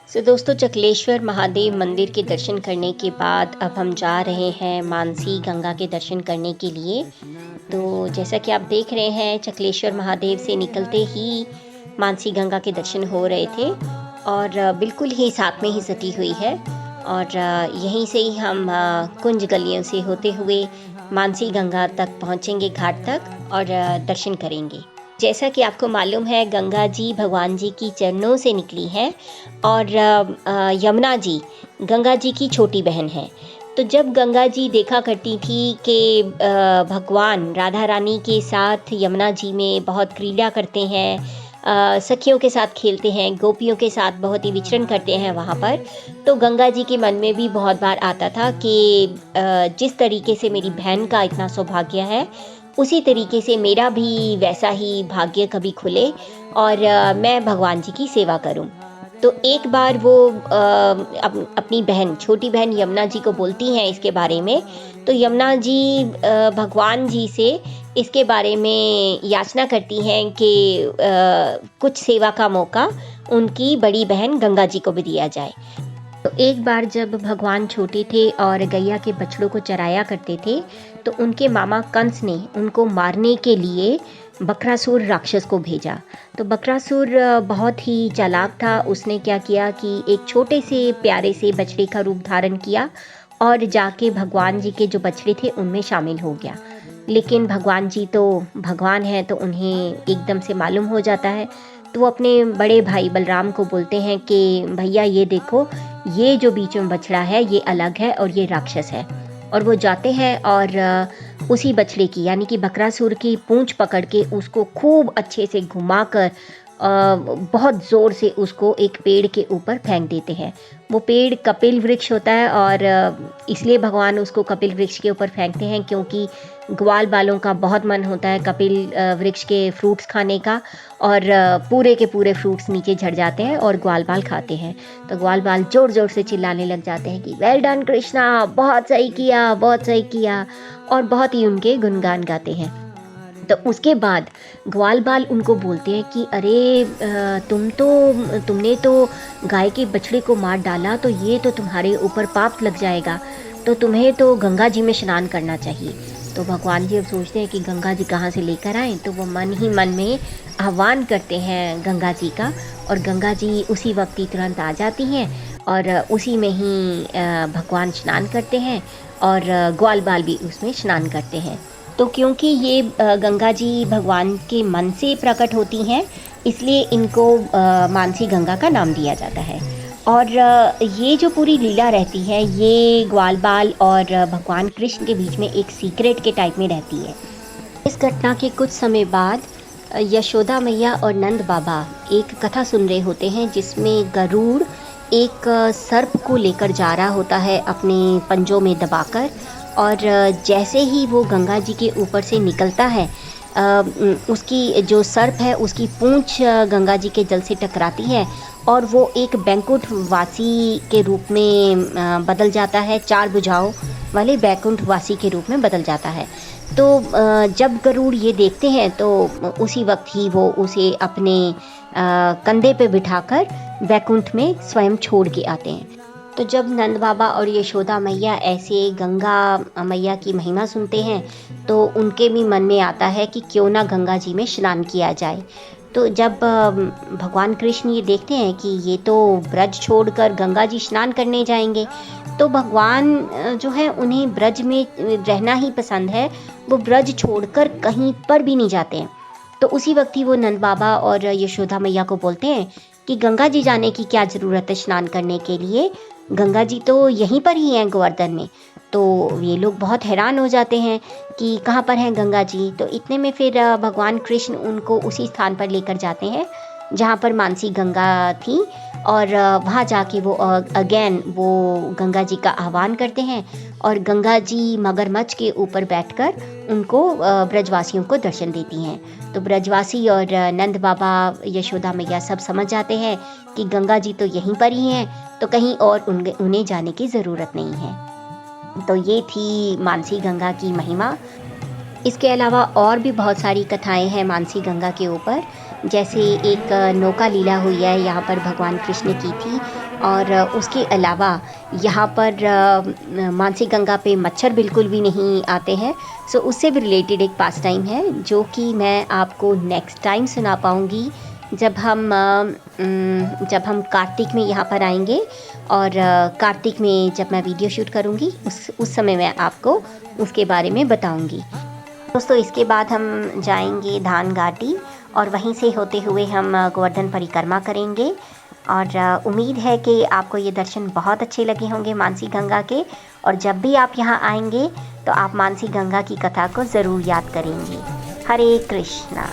दोस्तों, चकलेश्वर महादेव मंदिर के दर्शन करने के बाद अब हम जा रहे हैं मानसी गंगा के दर्शन करने के लिए। तो जैसा कि आप देख रहे हैं, चकलेश्वर महादेव से निकलते ही मानसी गंगा के दर्शन हो रहे थे और बिल्कुल ही साथ में ही सटी हुई है। और यहीं से ही हम कुंज गलियों से होते हुए मानसी गंगा तक पहुंचेंगे, घाट तक, और दर्शन करेंगे। जैसा कि आपको मालूम है, गंगा जी भगवान जी की चरणों से निकली हैं और यमुना जी गंगा जी की छोटी बहन है। तो जब गंगा जी देखा करती थी कि भगवान राधा रानी के साथ यमुना जी में बहुत क्रीड़ा करते हैं, सखियों के साथ खेलते हैं, गोपियों के साथ बहुत ही विचरण करते हैं वहाँ पर, तो गंगा जी के मन में भी बहुत बार आता था कि जिस तरीके से मेरी बहन का इतना सौभाग्य है, उसी तरीके से मेरा भी वैसा ही भाग्य कभी खुले और मैं भगवान जी की सेवा करूं। तो एक बार वो अपनी बहन, छोटी बहन यमुना जी को बोलती हैं इसके बारे में। तो यमुना जी भगवान जी से इसके बारे में याचना करती हैं कि कुछ सेवा का मौका उनकी बड़ी बहन गंगा जी को भी दिया जाए। तो एक बार जब भगवान छोटे थे और गैया के बछड़ों को चराया करते थे, तो उनके मामा कंस ने उनको मारने के लिए बकरासुर राक्षस को भेजा। तो बकरासुर बहुत ही चालाक था। उसने क्या किया कि एक छोटे से प्यारे से बछड़े का रूप धारण किया और जाके भगवान जी के जो बछड़े थे उनमें शामिल हो गया। लेकिन भगवान जी तो भगवान हैं, तो उन्हें एकदम से मालूम हो जाता है। तो वो अपने बड़े भाई बलराम को बोलते हैं कि भैया ये देखो, ये जो बीच में बछड़ा है ये अलग है और ये राक्षस है। और वो जाते हैं और उसी बछड़े की, यानी कि बकरासुर की पूंछ पकड़ के उसको खूब अच्छे से घुमाकर बहुत ज़ोर से उसको एक पेड़ के ऊपर फेंक देते हैं। वो पेड़ कपिल वृक्ष होता है और इसलिए भगवान उसको कपिल वृक्ष के ऊपर फेंकते हैं क्योंकि ग्वाल बालों का बहुत मन होता है कपिल वृक्ष के फ्रूट्स खाने का, और पूरे के पूरे फ्रूट्स नीचे झड़ जाते हैं और ग्वाल बाल खाते हैं। तो ग्वाल बाल ज़ोर ज़ोर से चिल्लाने लग जाते हैं कि वेल डन कृष्णा, बहुत सही किया, बहुत सही किया, और बहुत ही उनके गुणगान गाते हैं। तो उसके बाद ग्वाल बाल उनको बोलते हैं कि अरे तुमने तो गाय के बछड़े को मार डाला, तो ये तो तुम्हारे ऊपर पाप लग जाएगा, तो तुम्हें तो गंगा जी में स्नान करना चाहिए। तो भगवान जी अब सोचते हैं कि गंगा जी कहाँ से लेकर आएँ, तो वो मन ही मन में आह्वान करते हैं गंगा जी का, और गंगा जी उसी वक्त ही तुरंत आ जाती हैं और उसी में ही भगवान स्नान करते हैं और ग्वाल बाल भी उसमें स्नान करते हैं। तो क्योंकि ये गंगा जी भगवान के मन से प्रकट होती हैं, इसलिए इनको मानसी गंगा का नाम दिया जाता है। और ये जो पूरी लीला रहती है, ये ग्वाल बाल और भगवान कृष्ण के बीच में एक सीक्रेट के टाइप में रहती है। इस घटना के कुछ समय बाद यशोदा मैया और नंद बाबा एक कथा सुन रहे होते हैं जिसमें गरुड़ एक सर्प को लेकर जा रहा होता है अपने पंजों में दबाकर, और जैसे ही वो गंगा जी के ऊपर से निकलता है, उसकी जो सर्प है उसकी पूंछ गंगा जी के जल से टकराती है और वो एक बैकुंठ वासी के रूप में बदल जाता है, चार भुजाओं वाले बैकुंठ वासी के रूप में बदल जाता है। तो जब गरुड़ ये देखते हैं तो उसी वक्त ही वो उसे अपने कंधे पे बिठाकर बैकुंठ में स्वयं छोड़ के आते हैं। तो जब नंद बाबा और यशोदा मैया ऐसे गंगा मैया की महिमा सुनते हैं, तो उनके भी मन में आता है कि क्यों ना गंगा जी में स्नान किया जाए। तो जब भगवान कृष्ण ये देखते हैं कि ये तो ब्रज छोड़कर गंगा जी स्नान करने जाएंगे, तो भगवान जो है उन्हें ब्रज में रहना ही पसंद है, वो ब्रज छोड़कर कहीं पर भी नहीं जाते हैं। तो उसी वक्त ही वो नंद बाबा और यशोदा मैया को बोलते हैं कि गंगा जी जाने की क्या ज़रूरत है स्नान करने के लिए, गंगा जी तो यहीं पर ही हैं गोवर्धन में। तो ये लोग बहुत हैरान हो जाते हैं कि कहाँ पर हैं गंगा जी। तो इतने में फिर भगवान कृष्ण उनको उसी स्थान पर लेकर जाते हैं जहाँ पर मानसी गंगा थी, और वहाँ जाके वो अगेन वो गंगा जी का आह्वान करते हैं और गंगा जी मगरमच्छ के ऊपर बैठकर उनको ब्रजवासियों को दर्शन देती हैं। तो ब्रजवासी और नंद बाबा यशोदा मैया सब समझ जाते हैं कि गंगा जी तो यहीं पर ही हैं, तो कहीं और उन्हें जाने की ज़रूरत नहीं है। तो ये थी मानसी गंगा की महिमा। इसके अलावा और भी बहुत सारी कथाएं हैं मानसी गंगा के ऊपर, जैसे एक नौका लीला हुई है यहाँ पर भगवान कृष्ण की थी और उसके अलावा यहाँ पर मानसी गंगा पे मच्छर बिल्कुल भी नहीं आते हैं। सो उससे भी रिलेटेड एक पास टाइम है जो कि मैं आपको नेक्स्ट टाइम सुना पाऊँगी जब हम कार्तिक में यहाँ पर आएंगे। और कार्तिक में जब मैं वीडियो शूट करूँगी उस समय मैं आपको उसके बारे में बताऊँगी। दोस्तों इसके बाद हम जाएंगे धान घाटी और वहीं से होते हुए हम गोवर्धन परिक्रमा करेंगे। और उम्मीद है कि आपको ये दर्शन बहुत अच्छे लगे होंगे मानसी गंगा के। और जब भी आप यहाँ आएंगे तो आप मानसी गंगा की कथा को ज़रूर याद करेंगे। हरे कृष्णा।